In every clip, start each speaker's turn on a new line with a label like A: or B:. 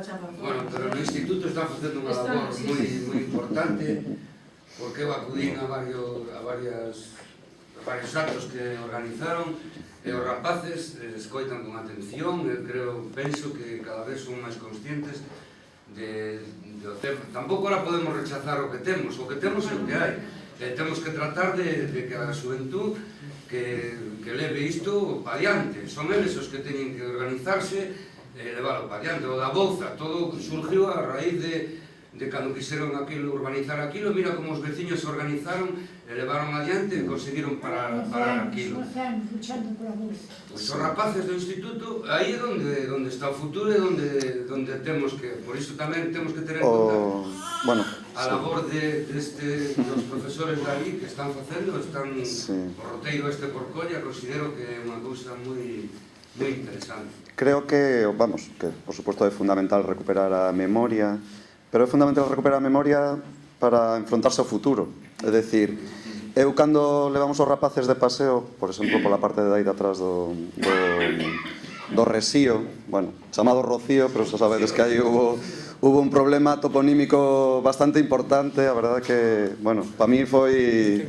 A: chamar.
B: Bueno, pero no instituto está facendo unha labor moi importante, porque eu acudín a varios actos que organizaron, e os rapaces escoitan con atención, e penso que cada vez son máis conscientes do tema. Tampouco ahora podemos rechazar o que temos é o que hai. Temos que tratar de que a xuventud que leve isto pa diante. Son eles os que teñen que organizarse e leválo pa diante. O da Bouza, todo surgiu a raíz de cando quixeron urbanizar aquilo. Mira como os veciños se organizaron e levaron adiante e conseguiron parar aquilo. Pois os rapaces do instituto, aí é onde está o futuro e onde temos que, por iso tamén temos que ter en conta a labor dos profesores de ali que están facendo, o roteiro por Colla, considero que é unha cousa moi interesante.
C: Creo que, que por suposto é fundamental recuperar a memoria, pero é fundamental recuperar a memoria para enfrontarse ao futuro. É dicir, eu cando levamos os rapaces de paseo, por exemplo, pola parte de aí de atrás do Resío, chamado Rocío, pero xa sabedes que aí hubo un problema toponímico bastante importante. A verdade que, para mí foi,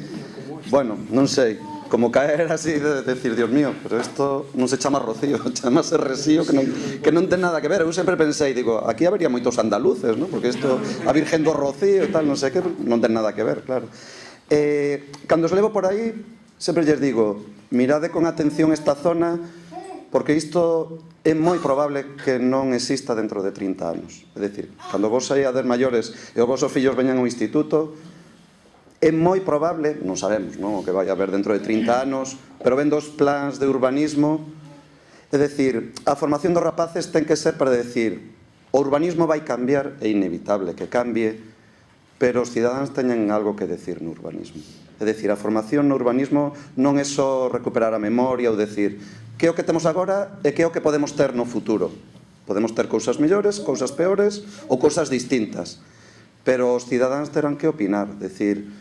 C: non sei, como caer así de decir, Dios mío, pero isto non se chama Rocío, chamase Resío, que non ten nada que ver. Eu sempre pensei, digo, aquí habería moitos andaluces, non? Porque isto, a Virgen do Rocío e tal, non sei que, non ten nada que ver, claro. Cando os levo por aí, sempre lles digo, mirade con atención esta zona, porque isto é moi probable que non exista dentro de 30 anos. É dicir, cando vos saíades maiores e os vosos fillos veñan ao instituto, é moi probable, non sabemos o que vai haber dentro de 30 anos, pero vendo os plans de urbanismo, é dicir, a formación dos rapaces ten que ser para decir, o urbanismo vai cambiar, é inevitable que cambie, pero os cidadáns teñen algo que decir no urbanismo. É dicir, a formación no urbanismo non é só recuperar a memoria ou decir que é o que temos agora e que é o que podemos ter no futuro. Podemos ter cousas mellores, cousas peores ou cousas distintas, pero os cidadáns terán que opinar, decir,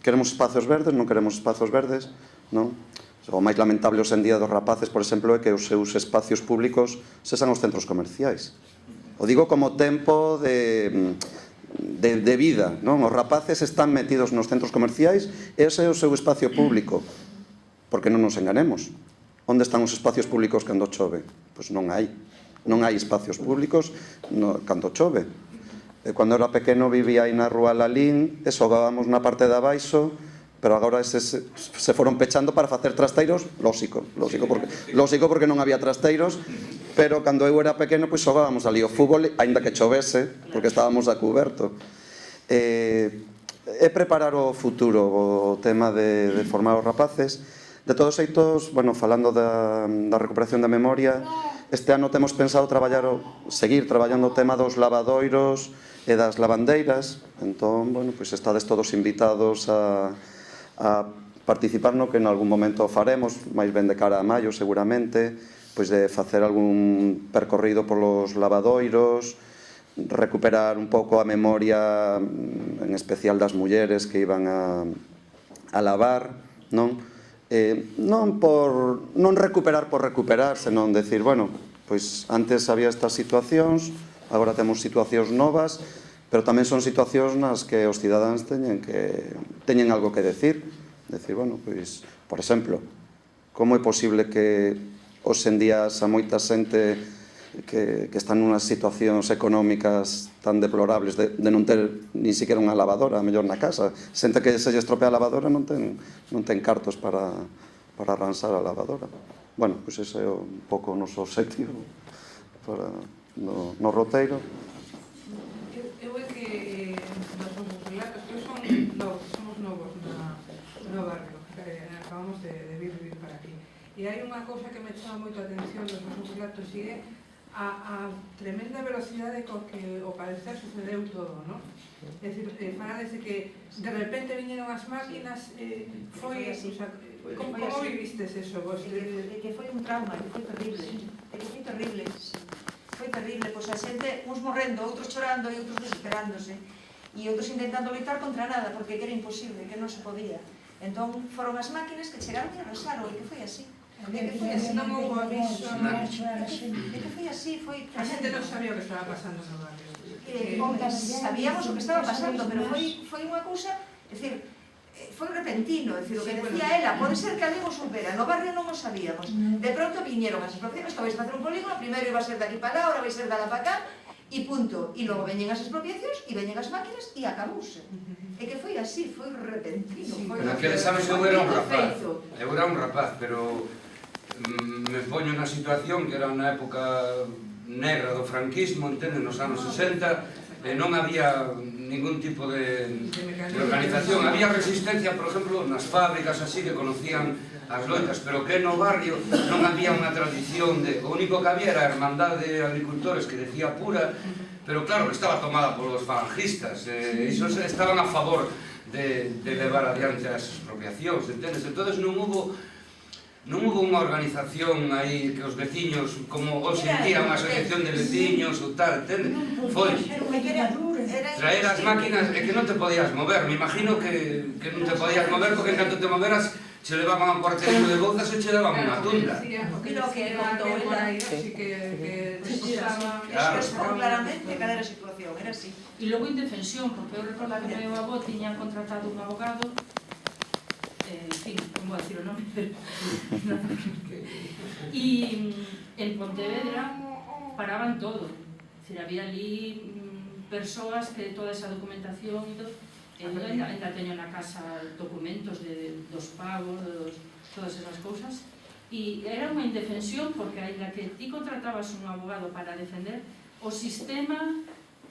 C: queremos espazos verdes, non queremos espazos verdes, non? O máis lamentable hoxe en día dos rapaces, por exemplo, é que os seus espacios públicos sexan os centros comerciais. O digo como tempo de vida, non? Os rapaces están metidos nos centros comerciais e ese é o seu espacio público. Porque non nos enganemos. Onde están os espacios públicos cando chove? Pois non hai. Non hai espacios públicos cando chove. Cando era pequeno vivía aí na rúa Lalín e xogábamos na parte de abaixo, pero agora se foron pechando para facer trasteiros, lógico porque non había trasteiros, pero cando eu era pequeno xogábamos ali o fútbol, aínda que chovese, porque estábamos a cuberto. É preparar o futuro, o tema de formar os rapaces. De todos xeitos, falando da recuperación da memoria, este ano temos pensado seguir traballando o tema dos lavadoiros e das lavandeiras. Entón, estades todos invitados a participar no que en algún momento faremos, máis ben de cara a maio seguramente, de facer algún percorrido polos lavadoiros, recuperar un pouco a memoria, en especial das mulleres que iban a lavar, non? Non recuperar por recuperar, senón decir, antes había estas situacións, agora temos situacións novas, pero tamén son situacións nas que os cidadáns teñen algo que decir. Decir, por exemplo, como é posible que hoxe en día a moita xente que están nunhas situacións económicas tan deplorables de non ter nin siquiera unha lavadora, a mellor na casa, xente que se lle estropea a lavadora non ten cartos para arranxar a lavadora. Ese é un pouco o noso objetivo no roteiro.
D: Eu é que nos vosos relatos que somos novos no barrio, acabamos de vivir para aquí, e hai unha cousa que me chama moito a atención nos vosos relatos e é a tremenda velocidade co que ao parecer sucedeu todo, non? É dicir, falades de que de repente viñeron as máquinas, foi así. Como vivistes eso vos?
A: Que foi un trauma, que foi terrible. Foi terrible, pois a xente, uns morrendo, outros chorando e outros desesperándose, e outros intentando loitar contra nada, porque era imposible, que non se podía. Entón foron as máquinas que chegaron e arrasaron, e que foi así. É que foi así,
D: non houve aviso.
A: é que foi así, foi
D: A xente non sabía o que estaba pasando no barrio.
A: sabíamos o que estaba pasando, pero foi unha cousa, é dicir, foi repentino, é dicir, o que decía ela, pode ser que alguén o supera, no barrio non o sabíamos. De pronto viñeron as expropiacións, que vais facer un polígono, primeiro iba a ser de aquí para lá, ahora vai ser de lá para cá, e punto. E logo veñen as expropiacións, e veñen as máquinas, e acabouse. É que foi así, foi repentino.
B: Naqueles anos eu era un rapaz, pero me poño na situación que era na época negra do franquismo, entende, nos anos 60, non había ningún tipo de organización. Había resistencia, por exemplo, nas fábricas así que conocían as loitas, pero que no barrio non había unha tradición de... O único que había era a hermandade de agricultores que decía pura, pero claro, estaba tomada polos falangistas, isos estaban a favor de levar adiante as expropiacións, entendes? Entonces non hubo unha organización aí que os veciños, como hoxe en día unha asociación de veciños ou tal, entende? Foi traer as máquinas e que non te podías mover. Me imagino que non te podías mover porque en canto te moveras che levaban a un cuartelino de bouzas e che daban unha tunda.
A: Pero que contou ela,
D: así que desposaban.
A: Eso claramente cal era a situación, era así.
E: E logo indefensión, porque eu recordo que meu avó tiña contratado un abogado, en fin, non vou dicir o nome, pero... E en Pontevedra paraban todo. Había ali persoas que toda esa documentación e todo, ainda teño na casa documentos dos pagos, todas esas cousas, e era unha indefensión porque ainda que ti contratabas un abogado para defender, o sistema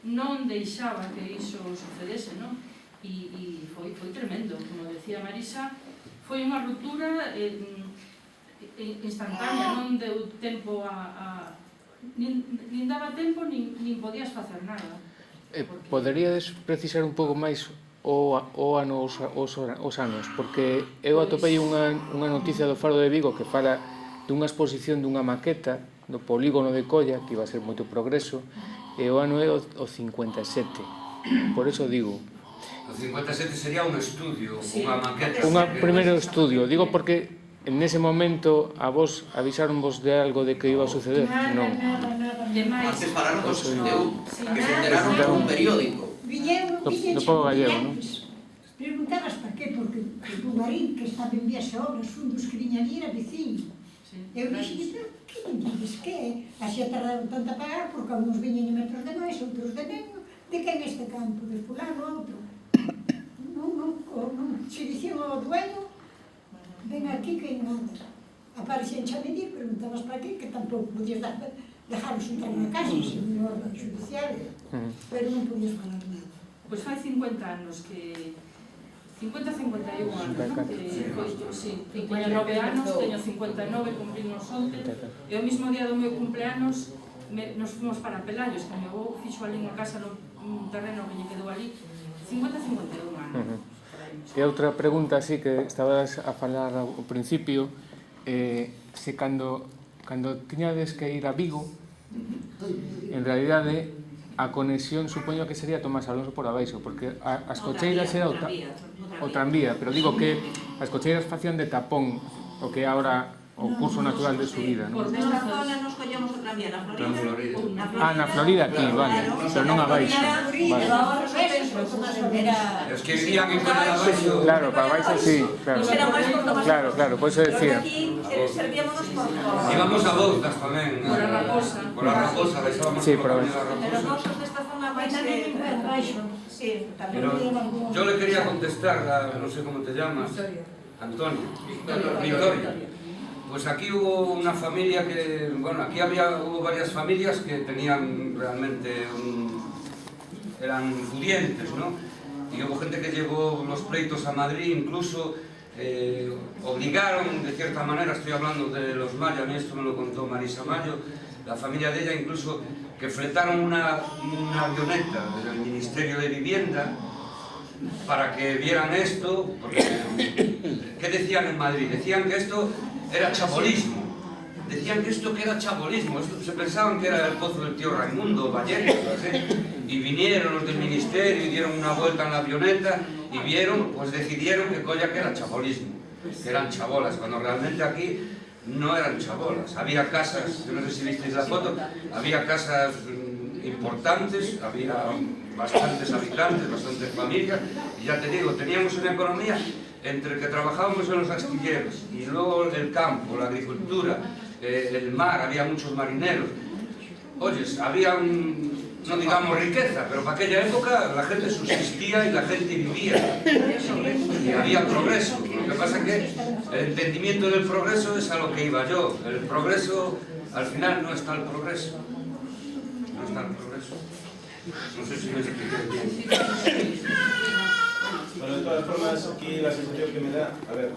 E: non deixaba que iso sucedese, non? E foi tremendo, como decía Marisa, foi unha ruptura instantánea, non deu tempo nin daba tempo, nin podías facer nada.
F: Poderíades precisar un pouco máis os anos, porque eu atopei unha noticia do Faro de Vigo que fala dunha exposición dunha maqueta do polígono de Colla, que iba a ser moito progreso, e o ano é o 57. Por eso digo...
B: O 57 sería un estudio, unha maqueta.
F: Un primeiro estudio, digo porque en ese momento a vos avisaronvos de algo de que iba a suceder? Non.
G: Antes falaron dos SDU, que se enteraron por un periódico.
F: Do povo gallego, non?
H: Preguntabas para qué, porque o Marín, que estaba en vías a obras, un dos que viña ali era veciño. Eu dixen, pero que dices que así tardaron tanto a pagar, porque algunos viñen metros de máis, outros de menos, de que en este campo, de fulano, outro. Non se dicían ao dueño, ven aquí que nada. Aparecían xa medir, preguntabas para qué, que tampouco podías dejaros entrar na casa, sin orden judicial, pero non podías falar nada.
E: Pois fai 50 anos que... 51 anos, non? Teño 9 anos, teño 59, cumplimos onte, e o mismo día do meu cumpleanos nos fomos para Pelallos, que meu avó fixo ali unha casa nun terreno que lle quedou ali, 51 anos.
F: E outra pregunta así que estabas a falar ao principio, se cando tiñades que ir a Vigo, en realidade a conexión supoño que sería Tomás Alonso por abaixo, porque as cocheiras era o tranvía, pero digo que as cocheiras facían de tapón o que agora o curso natural de subida, non?
I: Por esta zona nos collemos o tranvía na Florida.
F: Na Florida aquí, vale, pero non abaixo.
B: Es que vivían en Colla de abaixo.
F: Claro, para abaixo sí, claro. Claro, por eso decía.
A: Servíamonos por fora.
B: Íbamos a Bouzas tamén.
E: Por a Raposa.
B: Por a Raposa, baixábamos
F: Sí,
B: por a
F: por
B: Raposa.
A: Pero nosos desta zona máis baixo. Sí, tamén.
B: Pero yo le quería contestar, no sé cómo te llamas. Antonio. Victoria. Pues aquí hubo una familia que, bueno, aquí hubo varias familias que tenían realmente eran pudientes, ¿no? Y hubo gente que llevó los pleitos a Madrid, incluso obligaron, de cierta manera, estoy hablando de los Maya, a mí esto me lo contó Marisa Mayo, la familia de ella, incluso que fletaron una avioneta del Ministerio de Vivienda para que vieran esto, porque ¿qué decían en Madrid? Decían que esto era chabolismo. Decían que esto que era chabolismo. Se pensaban que era el pozo del tío Raimundo, Vallejo, y vinieron los del ministerio y dieron una vuelta en la avioneta y vieron, pues decidieron que Colla que era chabolismo, que eran chabolas, cuando realmente aquí no eran chabolas. Había casas, yo no sé si visteis la foto, había casas importantes, había bastantes habitantes, bastantes familias, y ya te digo, teníamos una economía entre que trabajábamos en los astilleros y luego el campo, la agricultura, el mar, había muchos marineros. Oyes, había no digamos riqueza, pero para aquella época la gente subsistía y la gente vivía. Y había progreso. Lo que pasa es que el entendimiento del progreso es a lo que iba yo. El progreso, al final no está el progreso. No está el progreso. No sé si me expliqué bien.
J: Bueno, de todas formas, aquí la sensación que me da, a ver,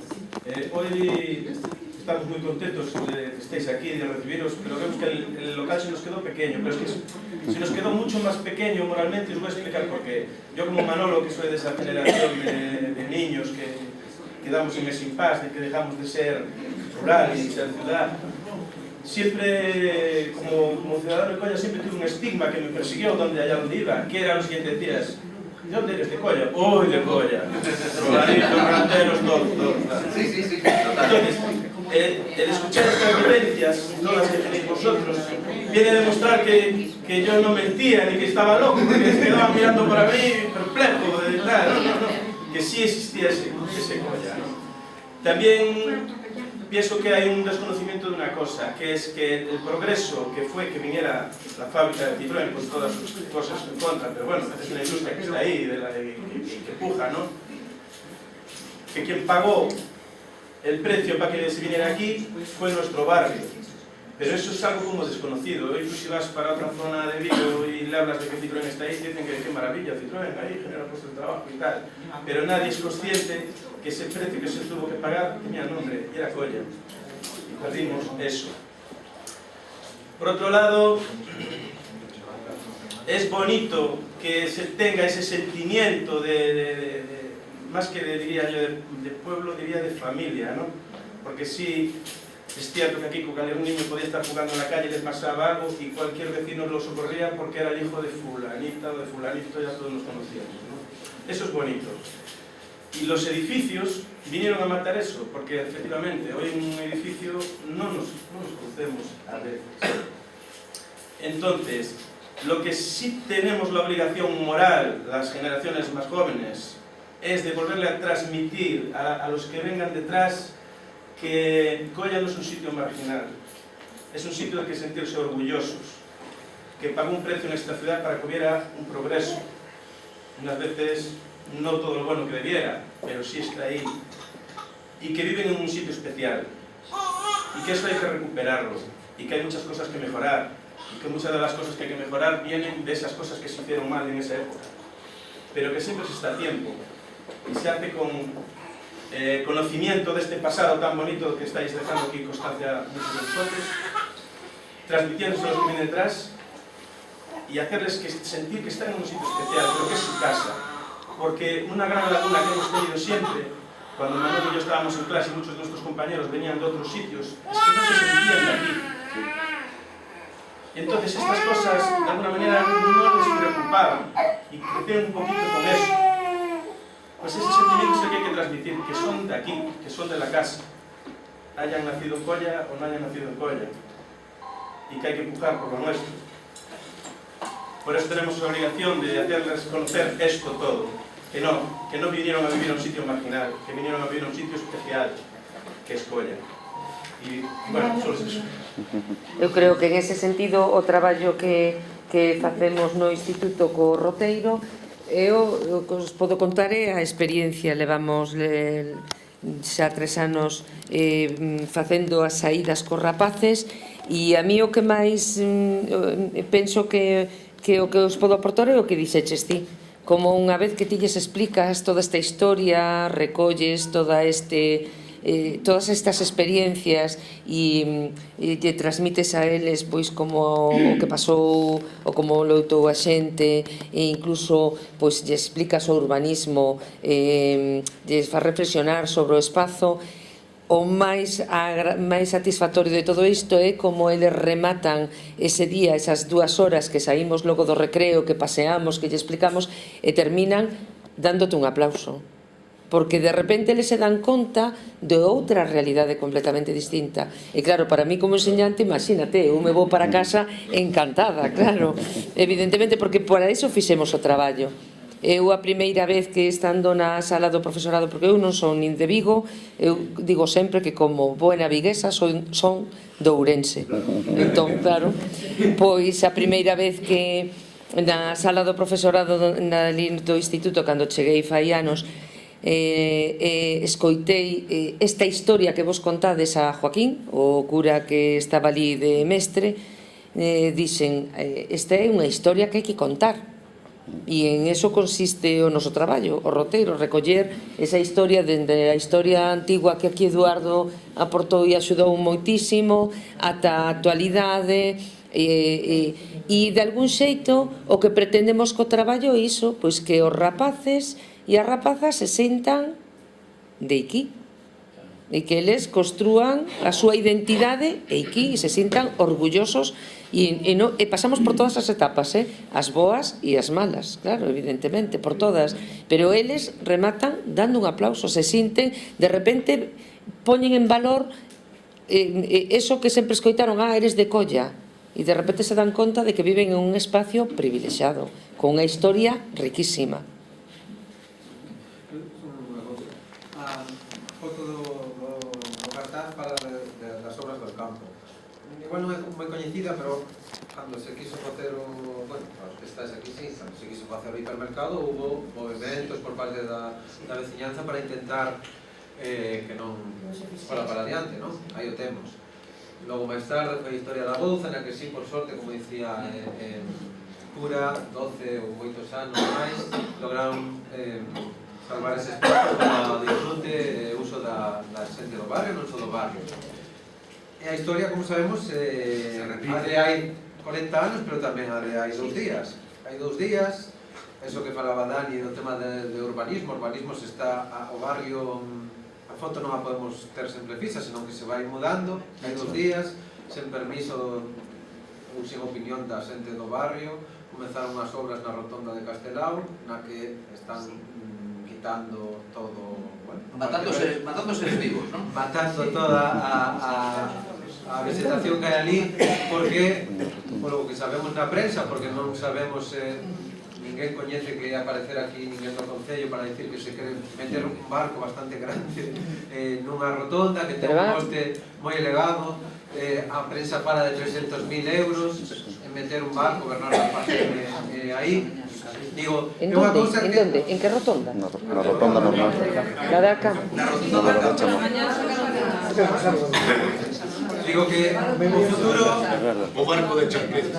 J: hoy estamos muy contentos de que estéis aquí, de recibiros, pero vemos que el local se nos quedó pequeño, pero es que se nos quedó mucho más pequeño moralmente, y os voy a explicar por qué. Yo como Manolo, que soy de esa generación de niños que quedamos en ese impasse, de que dejamos de ser rural y ser ciudad, siempre, como ciudadano de Colla, siempre tuve un estigma que me persiguió allá donde iba, que era lo siguiente, decías, ¿de dónde eres? ¿De Colla? ¡Uy, de Colla! Ruralitos, ranteros, todos.
G: Sí.
J: Entonces, el escuchar estas vivencias, todas que tenéis vosotros, viene a demostrar que yo no mentía ni que estaba loco, porque se quedaban mirando para mí perplejo, de tal, que sí existía ese Colla. También pienso que hay un desconocimiento de una cosa, que es que el progreso que fue que viniera la fábrica de Citroën con todas sus cosas en contra, pero bueno, es una industria que está ahí, que puja, ¿no? Que quien pagó el precio para que se viniera aquí fue nuestro barrio. Pero eso es algo como desconocido. Hoy tú si vas para otra zona de Vigo y le hablas de que Citroën está ahí, dicen que qué maravilla, Citroën ahí genera puestos de trabajo y tal. Pero nadie es consciente que ese precio que se tuvo que pagar tenía nombre y era Colla. Y perdimos eso. Por otro lado, es bonito que se tenga ese sentimiento más que diría yo de pueblo, diría de familia, ¿no? Porque sí, es cierto que aquí cuando un niño podía estar jugando en la calle, le pasaba algo y cualquier vecino lo socorría porque era el hijo de fulanita o de fulanito, ya todos nos conocíamos, ¿no? Eso es bonito. Y los edificios vinieron a matar eso, porque efectivamente hoy en un edificio no nos conocemos a veces. Entonces, lo que sí tenemos la obligación moral, las generaciones más jóvenes, es de volverle a transmitir a los que vengan detrás que Colla no es un sitio marginal, es un sitio del que sentirse orgullosos, que pagó un precio en esta ciudad para que hubiera un progreso. Unas veces no todo lo bueno que debiera, pero sí está ahí. Y que viven en un sitio especial. Y que eso hay que recuperarlo. Y que hay muchas cosas que mejorar. Y que muchas de las cosas que hay que mejorar vienen de esas cosas que se hicieron mal en esa época. Pero que siempre se está a tiempo. Y se hace con conocimiento de este pasado tan bonito que estáis dejando aquí constancia muchos de vosotros, transmitiéndose a los que vienen detrás y hacerles sentir que están en un sitio especial, pero que es su casa. Porque una gran laguna que hemos tenido siempre, cuando Manuel y yo estábamos en clase y muchos de nuestros compañeros venían de otros sitios, es que no se sentían de aquí. Y entonces estas cosas, de alguna manera, no les preocupaban y crecieron un poquito con eso. Pues ese sentimiento es el que hay que transmitir, que son de aquí, que son de la casa. Hayan nacido en Colla o no hayan nacido en Colla. Y que hay que empujar por lo nuestro. Por eso tenemos la obligación de hacerles conocer esto todo. Que no vinieron a vivir a un sitio marginal, que vinieron a vivir a un sitio especial, que es Colla. E, bueno, só es eso.
K: Eu creo que en ese sentido o traballo que facemos no Instituto co Roteiro, eu os podo contar é a experiencia. Levamos xa 3 anos facendo as saídas cos rapaces, e a mí o que máis penso que o que os podo aportar é o que dixeches ti. Como unha vez que ti lles explicas toda esta historia, recolles todas estas experiencias e lle transmites a eles pois como o que pasou ou como loitou a xente, e incluso pois lle explicas o urbanismo, lles faz reflexionar sobre o espazo. O máis satisfactorio de todo isto é como eles rematan ese día, esas 2 horas que saímos logo do recreo, que paseamos, que lle explicamos, e terminan dándote un aplauso. porque de repente eles se dan conta de outra realidade completamente distinta. E claro, para mí como enseñante, imagínate, eu me vou para casa encantada, claro, evidentemente, porque para iso fixemos o traballo. Eu a primeira vez que estando na sala do profesorado, porque eu non son nin de Vigo, eu digo sempre que como buena viguesa son de Ourense. Entón, claro, pois a primeira vez que na sala do profesorado do instituto, cando cheguei fai anos, escoitei esta historia que vos contades a Joaquín, o cura que estaba ali de mestre, dixen, esta é unha historia que hai que contar, e en eso consiste o noso traballo, o roteiro, recoller esa historia dende a historia antigua que aquí Eduardo aportou e axudou moitísimo ata a actualidade, e de algún xeito o que pretendemos co traballo é iso, pois que os rapaces e as rapazas se sentan de aquí e que eles construan a súa identidade aquí e se sintan orgullosos e pasamos por todas as etapas, as boas e as malas, claro, evidentemente, por todas, pero eles rematan dando un aplauso, se sinten, de repente poñen en valor eso que sempre escoitaron, eres de Colla, e de repente se dan conta de que viven en un espacio privilexiado, con unha historia riquísima.
L: Foto do cartaz para das obras do campo. Igual non é moi coñecida, pero cando se quiso facer bueno, os que estáis aquí, sí, cando se quiso facer o hipermercado, hubo movimentos por parte da veciñanza para intentar que non fora para adiante, non? Aí o temos. Logo máis tarde foi a historia da Bouza, na que sí, por sorte, como dicía Cura, 12 ou 8 anos máis, lograron salvar ese espacio para o disfrute e uso da xente do barrio, non só do barrio. E a historia, como sabemos, a de hai 40 anos, pero tamén a de hai 2 días. Hai 2 días, eso que falaba Dani do tema de urbanismo, se está o barrio, a foto non a podemos ter sempre fixa, senón que se vai mudando, hai 2 días, sen permiso ou sen opinión da xente do barrio, comezaron as obras na rotonda de Castelao, na que están quitando todo, bueno,
G: matando seres vivos, ¿no?
L: Matando toda a vegetación que hai ali, porque, polo que sabemos na prensa, porque non sabemos, ninguén coñece que aparecer aquí ninguén do Concello para dicir que se quere meter un barco bastante grande nunha rotonda que ten un coste moi elevado, a prensa fala de 300.000 euros en meter un barco, Bernardo Pajeme aí. Digo,
K: ¿En dónde? ¿En qué rotonda?
C: Na rotonda normal.
K: La de acá.
L: Digo que o futuro...
M: O barco de Champions.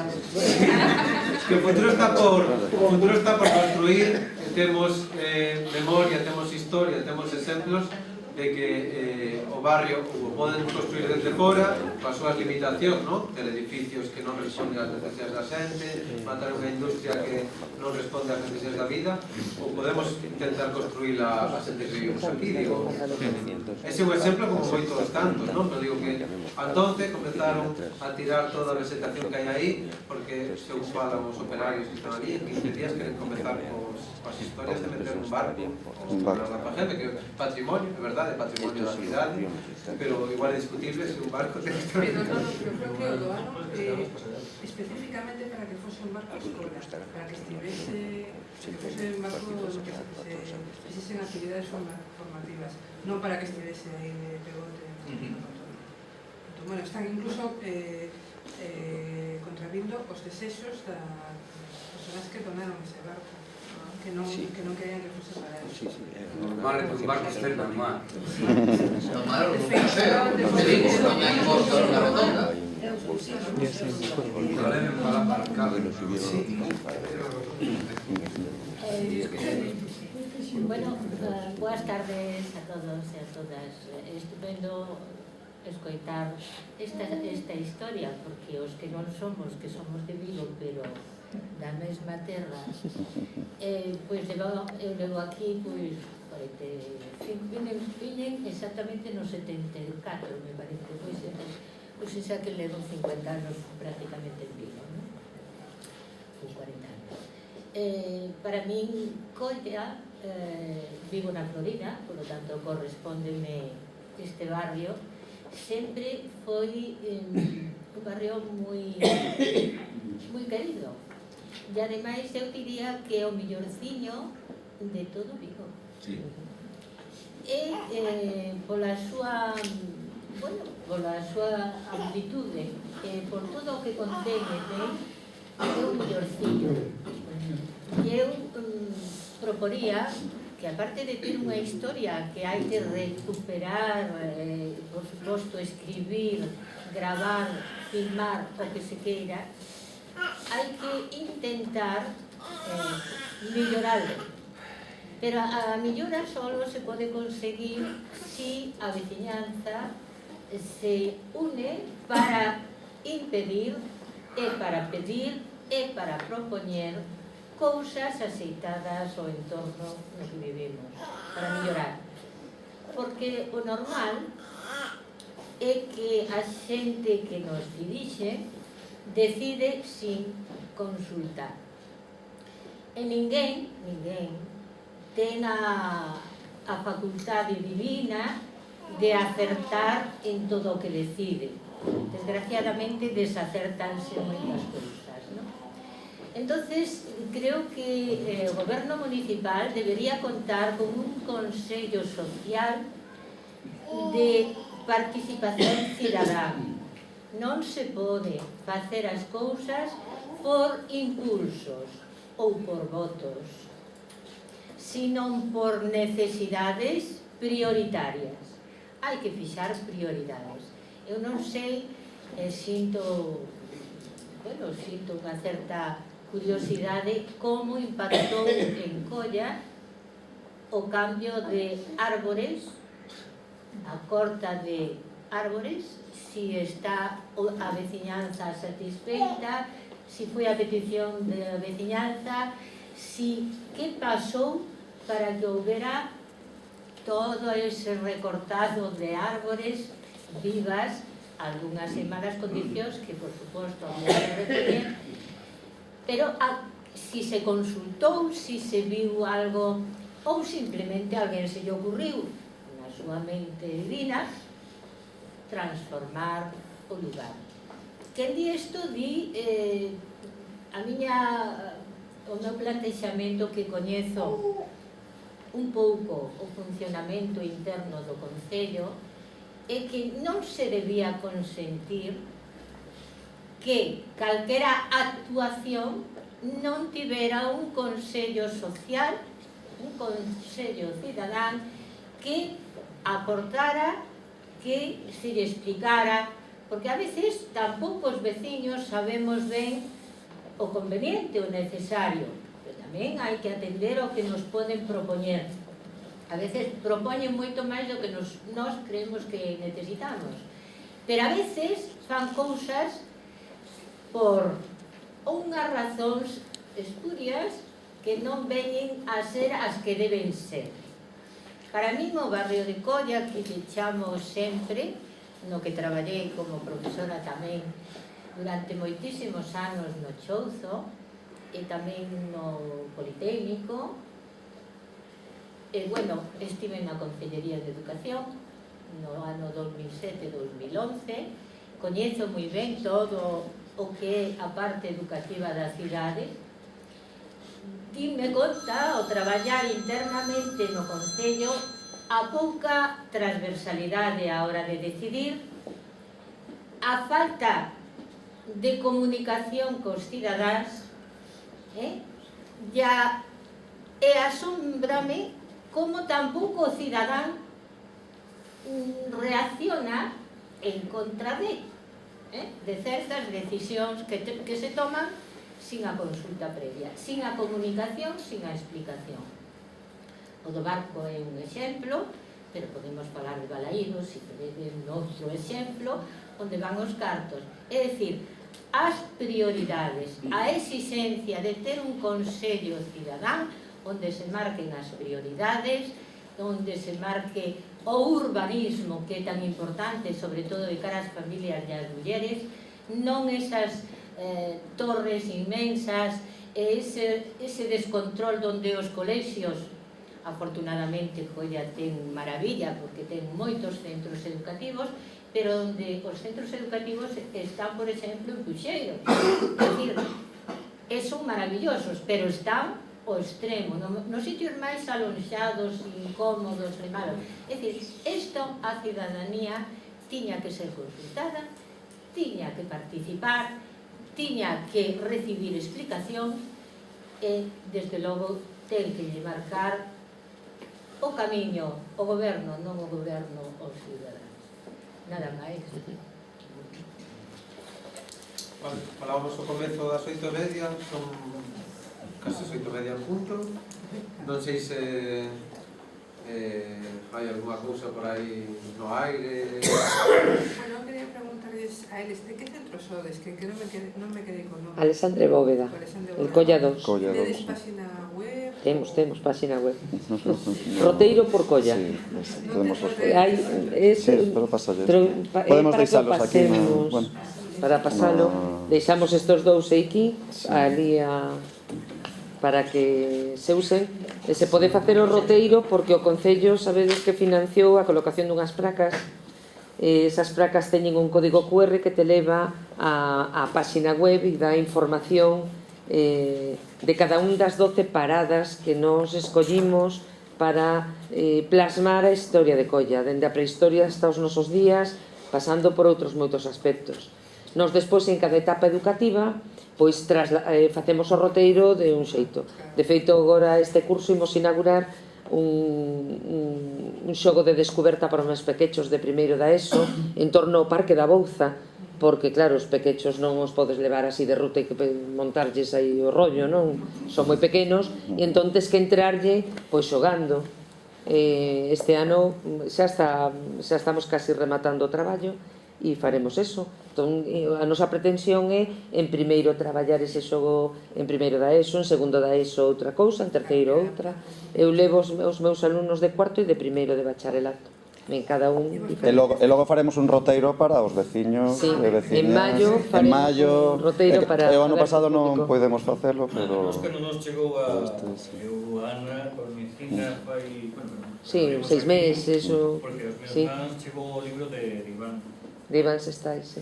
L: Que o futuro está por construir, temos memoria, temos historia, temos exemplos de que o barrio o poden construir desde fora coas súas limitacións, ter edificios que non responden ás necesidades da xente, matar unha industria que non responde ás necesidades da vida, ou podemos intentar construir a xente que vivimos aquí. Digo, ese é un exemplo como moitos tantos, pero digo que entonces comenzaron a tirar toda a vegetación que hai aí, porque se ocupaban os operarios que están ali, en 15 días queren comenzar coas historias de meter un barco para la Pajeme, que é patrimonio, é verdade, de patrimonio da cidade, pero igual é discutible se un barco ten que estar...
D: Pero non, eu creo que o doano especificamente para que fose un barco escola, para que estivese un barco que se fixesen actividades formativas, non para que estivese aí de pegote. Entón, bueno, están incluso contravindo os desexos das persoas que donaron ese barco, que non querían que fose para eso.
B: Normal é que un barco esté normal.
G: Normal, non pode ser. Te digo, non hai mosto na rotonda.
N: Bueno, boas tardes a todos e a todas. Estupendo escoitar esta historia, porque os que non somos, que somos de Vigo, pero da mesma terra, pois eu levo aquí, pois, 45, viñen exactamente no 74, me parece, pois xa que levo 50 anos prácticamente en Vigo, non? Ou 40 anos. Para min, Colla vivo na Florida, por lo tanto correspóndeme este barrio, sempre foi un barrio moi querido. E ademais eu diría que é o millorciño de todo Vigo.
B: Sí.
N: E pola súa amplitude, por todo o que contén é un millorciño. E eu proporía que, aparte de ter unha historia que hai que recuperar, por suposto, escribir, gravar, filmar, o que se queira, hai que intentar mellorarlo. Pero a mellora solo se pode conseguir si a veciñanza se une para impedir e para pedir e para propoñer cousas aceitadas ao entorno no que vivimos, para mellorar. Porque o normal é que a xente que nos dirixe decide sin consultar. E ninguén ten a facultade divina de acertar en todo o que decide. Desgraciadamente desacertanse moitas cousas, non? Entonces, creo que o goberno municipal debería contar con un consello social de participación cidadá. Non se pode facer as cousas por impulsos ou por votos, sino por necesidades prioritarias. Hai que fixar prioridades. Eu non sei, sinto unha certa curiosidade como impactou en Colla o cambio de árbores, a corta de árbores, si está a veciñanza satisfeita, si foi a petición da veciñanza, que pasou para que houbera todo ese recortado de árbores vivas, algunhas en malas condicións que, por suposto, non se recollen, pero si se consultou, si se viu algo, ou simplemente a alguén se lle ocurriu na súa mente divina transformar o lugar. Quen di isto di o meu plantexamento, que coñezo un pouco o funcionamento interno do Concello, é que non se debía consentir que calquera actuación non tivera un consello social, un consello cidadán, que aportara, que se lle explicara, porque a veces tampouco os veciños sabemos ben o conveniente, o necesario, pero tamén hai que atender ao que nos poden propoñer. A veces propoñen moito máis do que nós creemos que necesitamos, pero a veces fan cousas por unhas razóns espurias que non veñen a ser as que deben ser. Para min o barrio de Colla, que lle chamo sempre, no que traballei como profesora tamén durante moitísimos anos no Chouzo e tamén no Politécnico, e, bueno, estive na Consellería de Educación no ano 2007-2011, coñezo moi ben todo o que é a parte educativa da cidade. Dime conta, ao traballar internamente no Concello, a pouca transversalidade á hora de decidir, a falta de comunicación cos cidadáns, e asombrame como tampouco o cidadán reacciona en contra de certas decisións que se toman sin a consulta previa, sin a comunicación, sin a explicación. O do barco é un exemplo, pero podemos falar de Balaídos, se queremos outro exemplo, onde van os cartos. É dicir, as prioridades, a exigencia de ter un consello cidadán onde se marquen as prioridades, onde se marque o urbanismo, que é tan importante, sobre todo de cara ás familias e ás mulleres, non esas torres inmensas, ese descontrol onde os colexios Afortunadamente, Colla ten maravilla, porque ten moitos centros educativos, pero onde os centros educativos están, por exemplo, en Puxeiro. É dicir, son maravillosos, pero están ao extremo, nos sitios máis alonxados, incómodos e malos. É dicir, isto a cidadanía tiña que ser consultada, tiña que participar, tiña que recibir explicación e, desde logo, ten que lle marcar o camiño, o goberno, non o goberno aos ciudadanos. Nada máis.
L: Vale, falábamos ao comezo das 8:30, son casi 8:30 en punto. Non sei se hai alguma cousa por aí no aire.
D: Bueno, quería preguntarles a eles de que centro sodes, que non me quedei con nome.
K: Alexandre Bóveda, el Colla 2.
D: Tedes página web?
K: Temos página web. Roteiro por Colla.
C: Sí, tenemos os
K: sí,
C: pero podemos deixalos aquí. Bueno.
K: Para pasalo, deixamos estos dous aquí, ali para que se usen. E se pode facer o roteiro porque o Concello, sabedes que financiou a colocación dunhas placas. Esas placas teñen un código QR que te leva á páxina web e dá información de cada un das 12 paradas que nos escollimos para plasmar a historia de Colla, dende a prehistoria hasta os nosos días, pasando por outros moitos aspectos. Nos despois, en cada etapa educativa, pois facemos o roteiro de un xeito. De feito, agora este curso imos inaugurar un xogo de descoberta para os máis pequechos de primeiro da ESO en torno ao Parque da Bouza, porque claro, os pequechos non os podes levar así de ruta e que montarlles aí o rollo, non? Son moi pequenos e entón tes que entrarlle pois xogando. Este ano xa estamos casi rematando o traballo e faremos eso. Entón, a nosa pretensión é en primeiro traballar ese xogo en primeiro da ESO, en segundo da ESO outra cousa, en terceiro outra. Eu levo os meus alumnos de cuarto e de primeiro de bacharelato, en cada un diferente.
C: E logo faremos un roteiro para os veciños e veciñas.
K: En maio faremos un roteiro para...
C: O ano pasado non podemos facelo, pero...
O: Nos que non nos chegou a Ana, con Micina, fai...
K: Sí, 6 meses, ou...
O: Porque os meus mans chegou o libro de Iván.
K: De Iván Sestais, sí.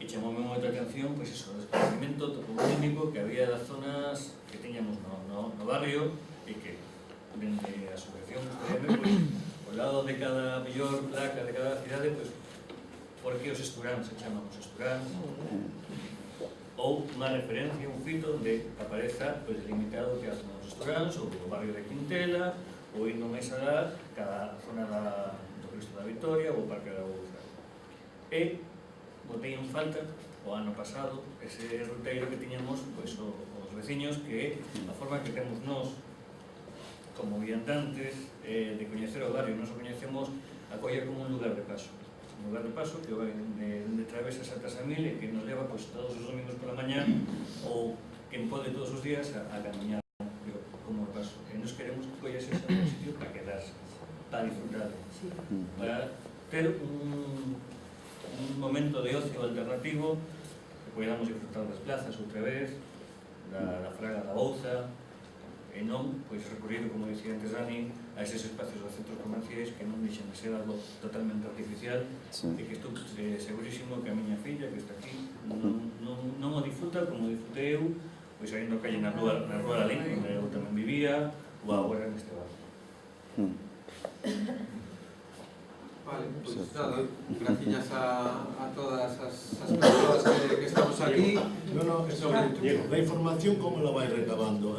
O: E chamoume moita atención, pois iso, o desconocimiento toponímico que había das zonas que teñamos no barrio e que, dende a asociación UCM, pois, ao lado de cada mellor placa de cada cidade, pois, por que os esturáns se chaman os esturáns, ou unha referencia, un fito onde apareza pois, delimitado que a zona dos esturáns, ou o barrio de Quintela, ou indo máis alá, cada zona do Cristo da Vitoria ou o Parque da Bouza. E botei en falta o ano pasado ese roteiro que tiñamos pois, os veciños, que a forma que temos nós como viandantes de coñecer o barrio. Nos o coñecemos a Colla como un lugar de paso, que vai de Travesa a Santa Samil e que nos leva pois, todos os domingos pola mañá ou quen pode todos os días a camiñar como paso. E nos queremos que Colla sexa un sitio para quedarse, para disfrutar, para ter un momento de ocio alternativo, que podamos disfrutar das plazas outra vez, da Fraga da Bouza, e non pois, recurrir, como dicía antes Dani, a eses espacios dos centros comerciais que non deixan de ser algo totalmente artificial e que estou segurísimo que a miña filla, que está aquí, non o disfruta como disfrutei eu, pois saindo a calle na rúa da Lin, onde eu tamén vivía, ou agora neste barrio.
L: Vale, pues nada, gracias a todas as persoas que estamos aquí.
M: Diego, la información como la vai recabando?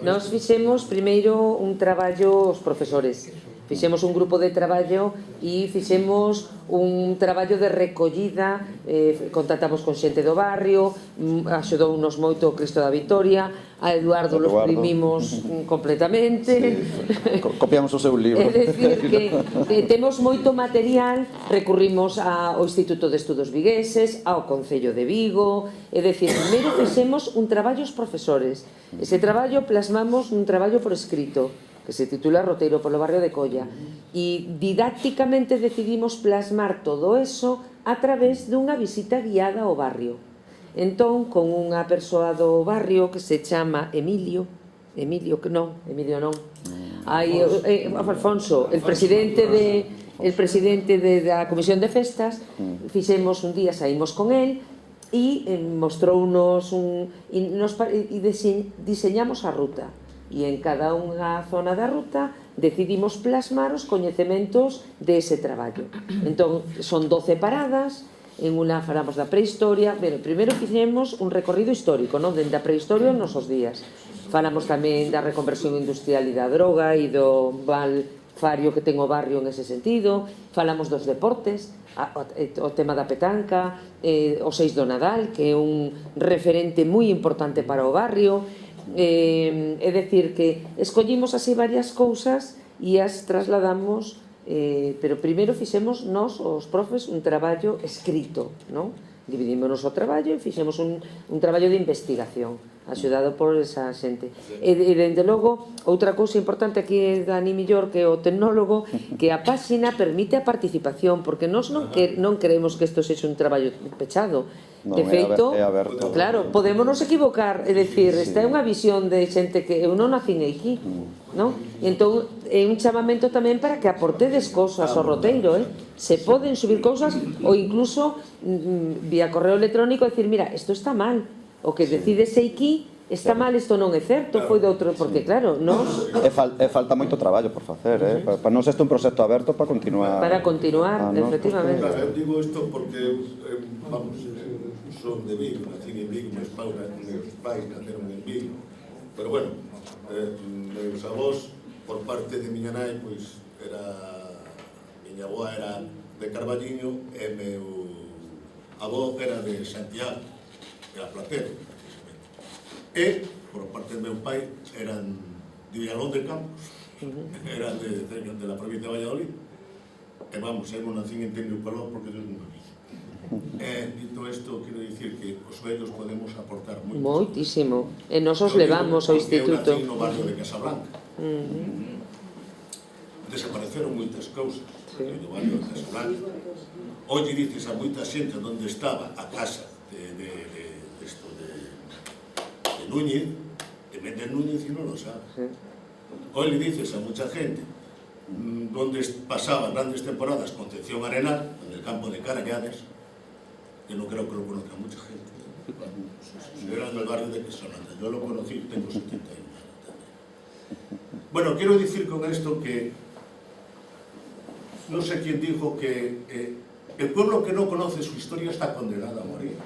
K: Nos fixemos primeiro un traballo os profesores. Fixemos un grupo de traballo e fixemos un traballo de recollida, contactamos con xente do barrio, axudounos moito o Cristo da Vitoria, a Eduardo los primimos completamente.
C: Copiamos o seu libro.
K: É dicir que temos moito material, recurrimos ao Instituto de Estudos Vigueses, ao Concello de Vigo, é dicir, primeiro fixemos un traballo os profesores. Ese traballo plasmamos un traballo por escrito, que se titula Roteiro polo barrio de Colla, e didácticamente decidimos plasmar todo eso a través dunha visita guiada ao barrio. Entón, con unha persoa do barrio que se chama Emilio, Emilio non. Hai Alfonso, el presidente da Comisión de Festas, fixemos un día, saímos con el e mostrounos e diseñamos a ruta, e en cada unha zona da ruta decidimos plasmar os coñecementos dese traballo. Entón, son 12 paradas, en unha falamos da prehistoria. Primeiro fixemos un recorrido histórico, dende a prehistoria aos nosos días. Falamos tamén da reconversión industrial e da droga e do mal fario que ten o barrio en ese sentido. Falamos dos deportes, o tema da petanca, o 6 do Nadal, que é un referente moi importante para o barrio. É dicir, que escollimos así varias cousas e as trasladamos, pero primeiro fixemos nós, os profes, un traballo escrito, dividímonos o traballo e fixemos un traballo de investigación axudado por esa xente. E dende logo, outra cousa importante aquí é Dani Millor, que é o tecnólogo, que a páxina permite a participación, porque nós non queremos que isto sexa un traballo pechado. De feito, claro, podémonos equivocar, é dicir, esta é unha visión de xente que eu non nacín aquí, non? Entón, é un chamamento tamén para que aportedes cousas ao roteiro, se poden subir cousas, ou incluso vía correo electrónico decir, mira, isto está mal, o que decides aquí está mal, isto non é certo, foi de outro, porque claro, nós...
C: Falta moito traballo por facer, para non ser un proxecto aberto para continuar...
K: Para continuar, efectivamente.
M: Eu digo isto porque, vamos, son de Vigo, nací en Vigo, meus pais naceron en Vigo, pero bueno, meus avós, por parte de miña nai, pois, miña avó era de Carballiño e meu avó era de Santiago, era platero. E, por parte do meu pai, eran de Villalón de Campos, eran de la provincia de Valladolid. E vamos, eu non nací en Tenio Colón porque Dios non vi. Dito isto, quero dicir que os vellos podemos aportar moito.
K: Moitísimo. E nos os levamos ao instituto.
M: Eu nací no barrio de Casablanca. Desapareceron moitas cousas no barrio de Casablanca. Hoxe dices a moita xente onde estaba a casa de Núñez, de Méndez Núñez e non lo sabe. Hoy le dices a mucha gente donde pasaban grandes temporadas Concepción Arenal, en el campo de Carañanes, que no creo que lo conozca mucha gente. Era en el barrio de Quesonanda. Yo lo conocí, tengo 70 años. Bueno, quiero decir con esto que no sé quién dijo que el pueblo que no conoce su historia está condenado a morir.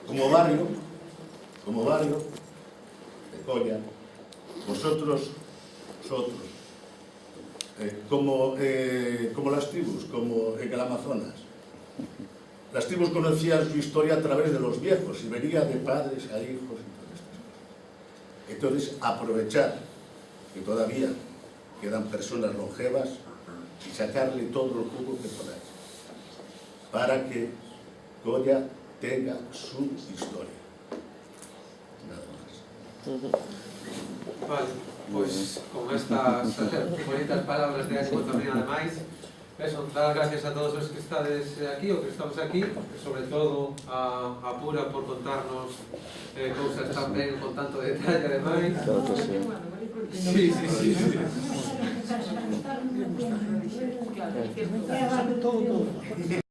M: Como barrio de Colla, vosotros como las tribus, como en el Amazonas, las tribus conocían su historia a través de los viejos y venía de padres a hijos y todas estas cosas. Entonces, aprovechar que todavía quedan personas longevas y sacarle todo el jugo que podáis, para que Colla tenga su historia. Nada más.
L: Vale, pois con estas bonitas palabras de ánimo tamén ademais, dar as gracias a todos os que estades aquí, ou que estamos aquí, e sobre todo a Pura por contarnos cousas tan ben, con tanto detalle ademais. Sí.
H: Todo.